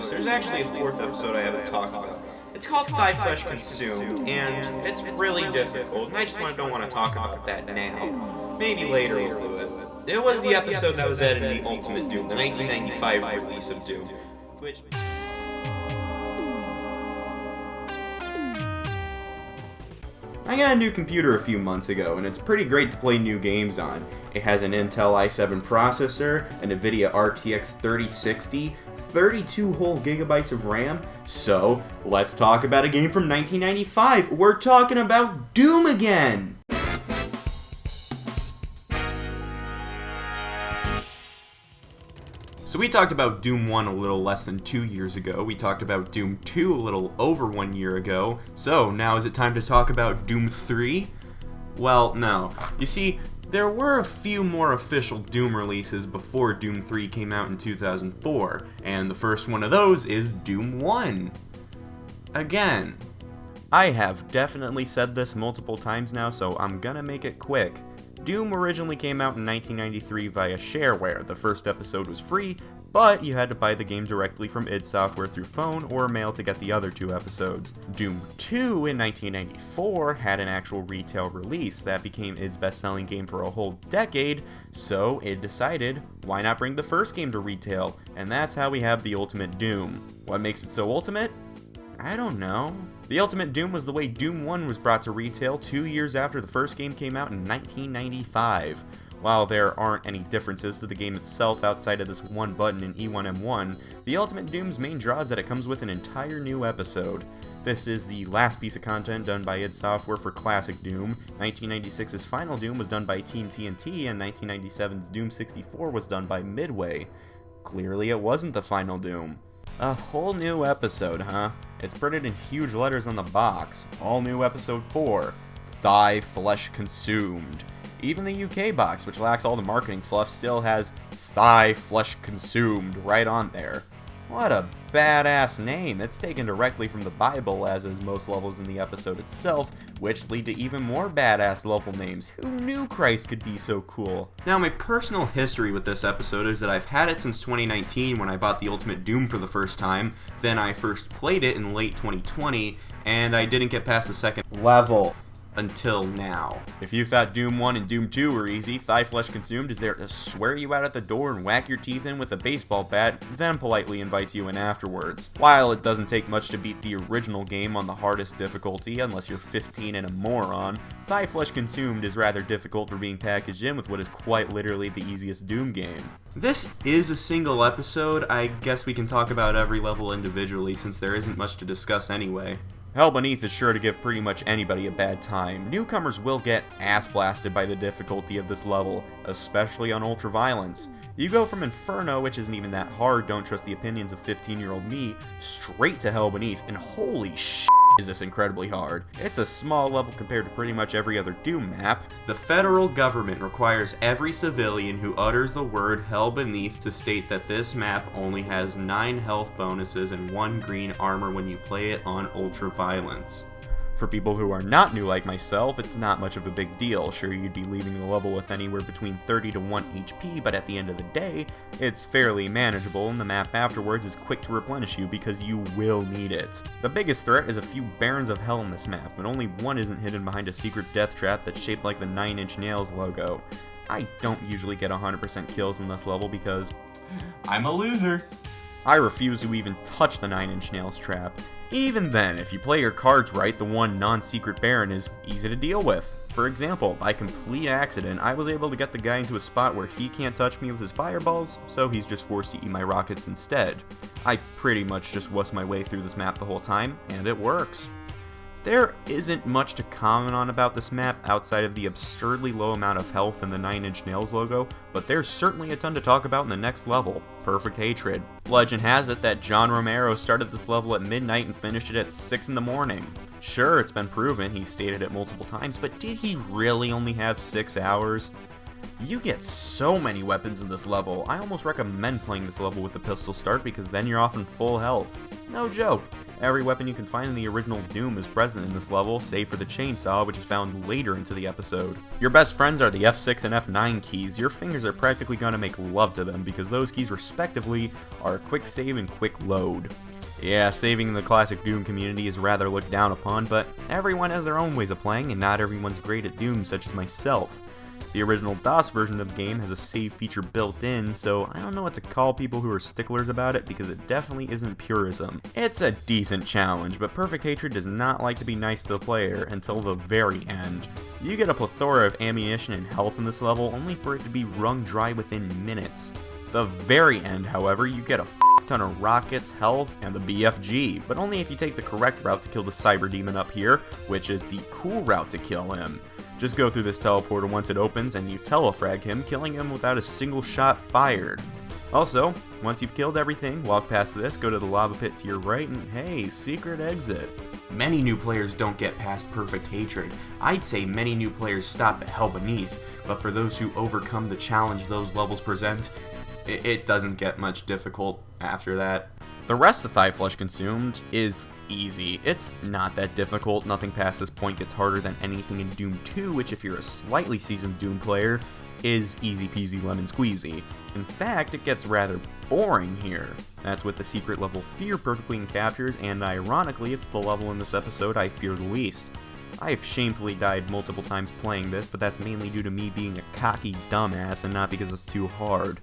noticed, there's actually a fourth episode I haven't talked about. It's called Thy Flesh Consumed, and it's really difficult, and I just don't want to talk about that now. Maybe later we'll do it. It was the episode that was added in the Ultimate Doom, the 1995 release of Doom, which... I got a new computer a few months ago, and it's pretty great to play new games on. It has an Intel i7 processor, a NVIDIA RTX 3060, 32 whole gigabytes of RAM. So, let's talk about a game from 1995. We're talking about Doom again! So we talked about Doom 1 a little less than 2 years ago, we talked about Doom 2 a little over 1 year ago, so now is it time to talk about Doom 3? Well, no. You see, there were a few more official Doom releases before Doom 3 came out in 2004, and the first one of those is Doom 1. Again. I have definitely said this multiple times now, so I'm gonna make it quick. Doom originally came out in 1993 via shareware. The first episode was free, but you had to buy the game directly from id Software through phone or mail to get the other 2 episodes. Doom 2 in 1994 had an actual retail release that became id's best-selling game for a whole decade, so id decided, why not bring the first game to retail? And that's how we have the Ultimate Doom. What makes it so ultimate? I don't know. The Ultimate Doom was the way Doom 1 was brought to retail 2 years after the first game came out in 1995. While there aren't any differences to the game itself outside of this one button in E1M1, the Ultimate Doom's main draw is that it comes with an entire new episode. This is the last piece of content done by id Software for classic Doom. 1996's final Doom was done by Team TNT, and 1997's Doom 64 was done by Midway. Clearly it wasn't the final Doom. A whole new episode, huh? It's printed in huge letters on the box. All new episode 4. Thy Flesh Consumed. Even the UK box, which lacks all the marketing fluff, still has Thy Flesh Consumed right on there. What a badass name. It's taken directly from the Bible, as is most levels in the episode itself, which lead to even more badass level names. Who knew Christ could be so cool? Now, my personal history with this episode is that I've had it since 2019 when I bought the Ultimate Doom for the first time, then I first played it in late 2020, and I didn't get past the second level. Until now. If you thought Doom 1 and Doom 2 were easy, Thy Flesh Consumed is there to swear you out at the door and whack your teeth in with a baseball bat, then politely invites you in afterwards. While it doesn't take much to beat the original game on the hardest difficulty, unless you're 15 and a moron, Thy Flesh Consumed is rather difficult for being packaged in with what is quite literally the easiest Doom game. This is a single episode. I guess we can talk about every level individually since there isn't much to discuss anyway. Hell Beneath is sure to give pretty much anybody a bad time. Newcomers will get ass blasted by the difficulty of this level, especially on Ultraviolence. You go from Inferno, which isn't even that hard, don't trust the opinions of 15-year-old me, straight to Hell Beneath, and holy shit is this incredibly hard. It's a small level compared to pretty much every other Doom map. The federal government requires every civilian who utters the word Hell Beneath to state that this map only has 9 health bonuses and 1 green armor when you play it on Ultraviolence. For people who are not new like myself, it's not much of a big deal. Sure, you'd be leaving the level with anywhere between 30 to 1 HP, but at the end of the day, it's fairly manageable, and the map afterwards is quick to replenish you because you will need it. The biggest threat is a few Barons of Hell in this map, but only one isn't hidden behind a secret death trap that's shaped like the 9 Inch Nails logo. I don't usually get 100% kills in this level because I'm a loser. I refuse to even touch the 9 Inch Nails trap. Even then, if you play your cards right, the one non-secret Baron is easy to deal with. For example, by complete accident, I was able to get the guy into a spot where he can't touch me with his fireballs, so he's just forced to eat my rockets instead. I pretty much just wuss my way through this map the whole time, and it works. There isn't much to comment on about this map outside of the absurdly low amount of health in the 9 Inch Nails logo, but there's certainly a ton to talk about in the next level, Perfect Hatred. Legend has it that John Romero started this level at midnight and finished it at 6 in the morning. Sure, it's been proven, he stated it multiple times, but did he really only have 6 hours? You get so many weapons in this level. I almost recommend playing this level with the pistol start because then you're often full health. No joke. Every weapon you can find in the original Doom is present in this level, save for the chainsaw, which is found later into the episode. Your best friends are the F6 and F9 keys. Your fingers are practically going to make love to them, because those keys respectively are quick save and quick load. Yeah, saving in the classic Doom community is rather looked down upon, but everyone has their own ways of playing, and not everyone's great at Doom, such as myself. The original DOS version of the game has a save feature built in, so I don't know what to call people who are sticklers about it, because it definitely isn't purism. It's a decent challenge, but Perfect Hatred does not like to be nice to the player until the very end. You get a plethora of ammunition and health in this level, only for it to be wrung dry within minutes. The very end, however, you get a ton of rockets, health, and the BFG, but only if you take the correct route to kill the Cyber Demon up here, which is the cool route to kill him. Just go through this teleporter once it opens and you telefrag him, killing him without a single shot fired. Also, once you've killed everything, walk past this, go to the lava pit to your right, and hey, secret exit. Many new players don't get past Perfect Hatred. I'd say many new players stop at Hell Beneath, but for those who overcome the challenge those levels present, it doesn't get much difficult after that. The rest of Thigh Flesh Consumed is easy. It's not that difficult. Nothing past this point gets harder than anything in Doom 2, which if you're a slightly seasoned Doom player, is easy peasy lemon squeezy. In fact, it gets rather boring here. That's what the secret level Fear perfectly captures, and ironically, it's the level in this episode I fear the least. I've shamefully died multiple times playing this, but that's mainly due to me being a cocky dumbass and not because it's too hard.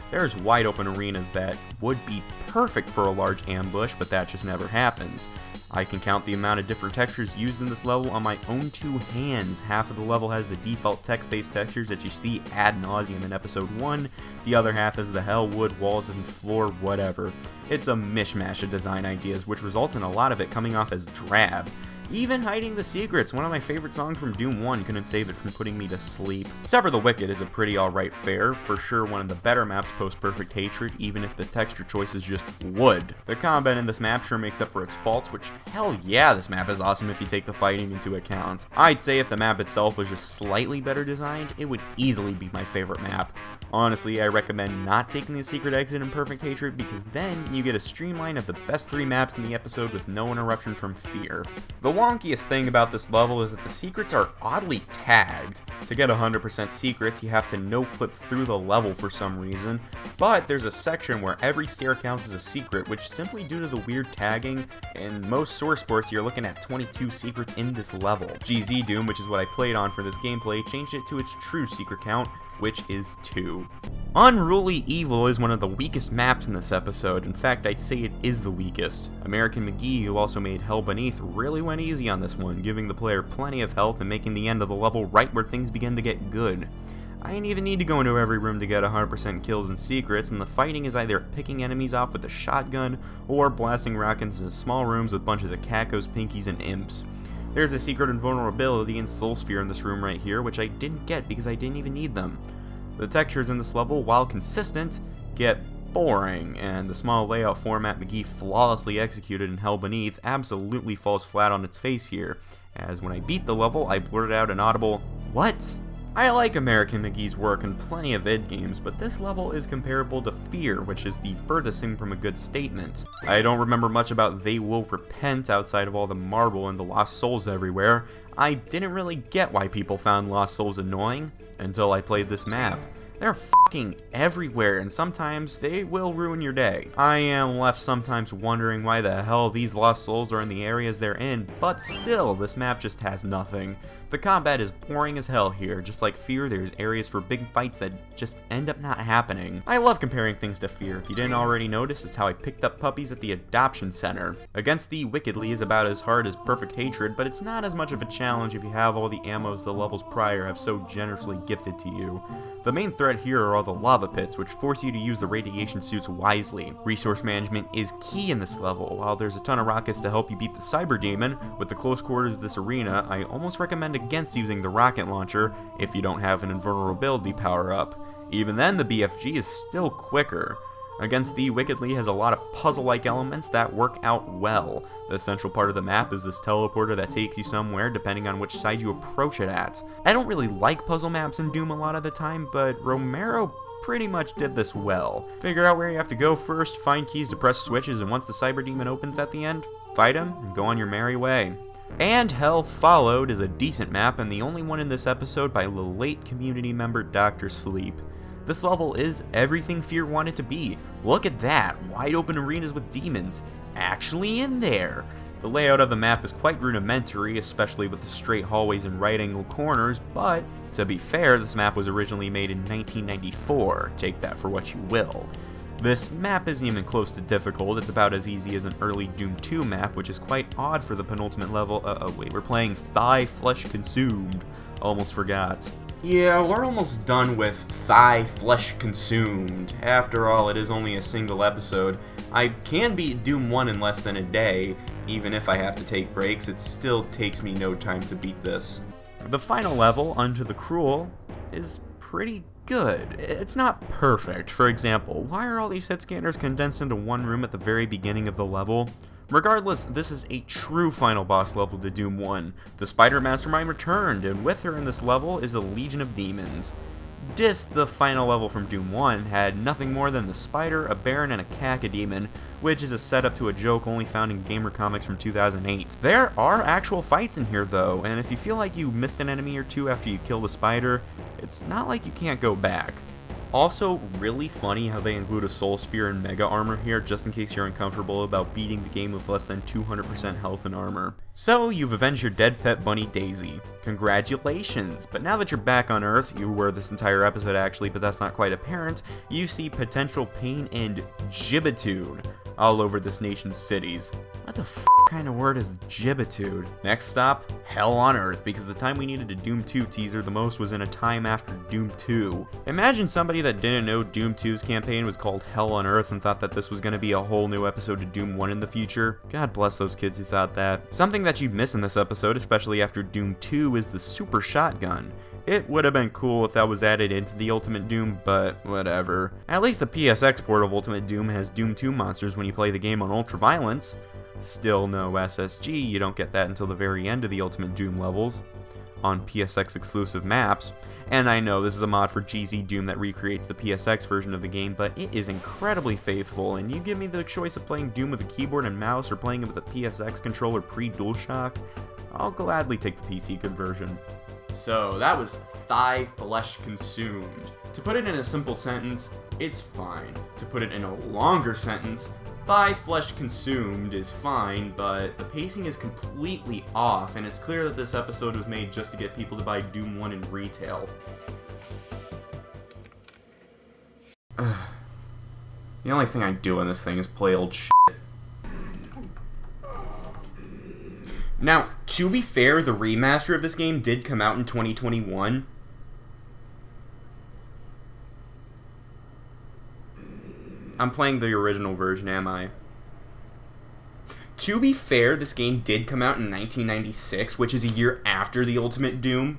There's wide open arenas that would be perfect for a large ambush, but that just never happens. I can count the amount of different textures used in this level on my own two hands. Half of the level has the default text-based textures that you see ad nauseum in episode 1, the other half is the hell, wood, walls, and floor, whatever. It's a mishmash of design ideas, which results in a lot of it coming off as drab. Even Hiding the Secrets, one of my favorite songs from Doom 1, couldn't save it from putting me to sleep. Sever the Wicked is a pretty alright fare, for sure one of the better maps post Perfect Hatred, even if the texture choice is just wood. The combat in this map sure makes up for its faults, which hell yeah, this map is awesome if you take the fighting into account. I'd say if the map itself was just slightly better designed, it would easily be my favorite map. Honestly, I recommend not taking the secret exit in Perfect Hatred, because then you get a streamline of the best 3 maps in the episode with no interruption from Fear. The wonkiest thing about this level is that the secrets are oddly tagged. To get 100% secrets, you have to no-clip through the level for some reason, but there's a section where every stair counts as a secret, which simply due to the weird tagging, in most source ports you're looking at 22 secrets in this level. GZ Doom, which is what I played on for this gameplay, changed it to its true secret count, which is 2. Unruly Evil is one of the weakest maps in this episode. In fact, I'd say it is the weakest. American McGee, who also made Hell Beneath, really went easy on this one, giving the player plenty of health and making the end of the level right where things begin to get good. I didn't even need to go into every room to get 100% kills and secrets, and the fighting is either picking enemies off with a shotgun or blasting rockets into small rooms with bunches of cacos, pinkies, and imps. There's a secret invulnerability and soul sphere in this room right here, which I didn't get because I didn't even need them. The textures in this level, while consistent, get boring, and the small layout format McGee flawlessly executed in Hell Beneath absolutely falls flat on its face here, as when I beat the level, I blurted out an audible, "What?" I like American McGee's work in plenty of id games, but this level is comparable to Fear, which is the furthest thing from a good statement. I don't remember much about They Will Repent outside of all the marble and the lost souls everywhere. I didn't really get why people found lost souls annoying until I played this map. They're fucking everywhere, and sometimes they will ruin your day. I am left sometimes wondering why the hell these lost souls are in the areas they're in, but still, this map just has nothing. The combat is boring as hell here. Just like Fear, there's areas for big fights that just end up not happening. I love comparing things to Fear. If you didn't already notice, it's how I picked up puppies at the adoption center. Against the Wickedly is about as hard as Perfect Hatred, but it's not as much of a challenge if you have all the ammos the levels prior have so generously gifted to you. The main threat here are all the lava pits, which force you to use the radiation suits wisely. Resource management is key in this level. While there's a ton of rockets to help you beat the Cyber Demon, with the close quarters of this arena, I almost recommend against using the rocket launcher if you don't have an invulnerability power-up. Even then, the BFG is still quicker. Against the Wickedly has a lot of puzzle-like elements that work out well. The central part of the map is this teleporter that takes you somewhere depending on which side you approach it at. I don't really like puzzle maps in Doom a lot of the time, but Romero pretty much did this well. Figure out where you have to go first, find keys to press switches, and once the Cyber Demon opens at the end, fight him, and go on your merry way. And Hell Followed is a decent map, and the only one in this episode by the late community member Dr. Sleep. This level is everything Fear wanted to be. Look at that, wide open arenas with demons actually in there. The layout of the map is quite rudimentary, especially with the straight hallways and right angle corners, but to be fair, this map was originally made in 1994, take that for what you will. This map isn't even close to difficult, it's about as easy as an early Doom 2 map, which is quite odd for the penultimate level. Wait, we're playing Thigh Flesh Consumed. Almost forgot. Yeah, we're almost done with Thigh Flesh Consumed. After all, it is only a single episode. I can beat Doom 1 in less than a day. Even if I have to take breaks, it still takes me no time to beat this. The final level, Unto the Cruel, is pretty good. It's not perfect. For example, why are all these head scanners condensed into one room at the very beginning of the level? Regardless, this is a true final boss level to Doom 1. The Spider Mastermind returned, and with her in this level is a legion of demons. Dis, the final level from Doom 1, had nothing more than the Spider, a Baron, and a Cacodemon, which is a setup to a joke only found in Gamer Comics from 2008. There are actual fights in here though, and if you feel like you missed an enemy or two after you kill the Spider, it's not like you can't go back. Also, really funny how they include a Soul Sphere and Mega Armor here, just in case you're uncomfortable about beating the game with less than 200% health and armor. So, you've avenged your dead pet bunny Daisy. Congratulations! But now that you're back on Earth, you were this entire episode actually, but that's not quite apparent, you see potential pain and gibbitude all over this nation's cities. What the kind of word is gibbitude? Next stop, Hell on Earth, because the time we needed a Doom 2 teaser the most was in a time after Doom 2. Imagine somebody that didn't know Doom 2's campaign was called Hell on Earth and thought that this was going to be a whole new episode to Doom 1 in the future. God bless those kids who thought that. Something that you'd miss in this episode, especially after Doom 2, is the super shotgun. It would have been cool if that was added into the Ultimate Doom, but whatever. At least the PSX port of Ultimate Doom has Doom 2 monsters when you play the game on Ultraviolence. Still no SSG, you don't get that until the very end of the Ultimate Doom levels, on PSX exclusive maps. And I know this is a mod for GZ Doom that recreates the PSX version of the game, but it is incredibly faithful, and you give me the choice of playing Doom with a keyboard and mouse or playing it with a PSX controller pre-DualShock, I'll gladly take the PC conversion. So that was Thigh Flesh Consumed. To put it in a simple sentence, it's fine. To put it in a longer sentence, Thigh Flesh Consumed is fine, but the pacing is completely off, and it's clear that this episode was made just to get people to buy Doom 1 in retail. The only thing I do in this thing is play old shit. Now, to be fair, the remaster of this game did come out in 2021. I'm playing the original version, am I? To be fair, this game did come out in 1996, which is a year after the Ultimate Doom.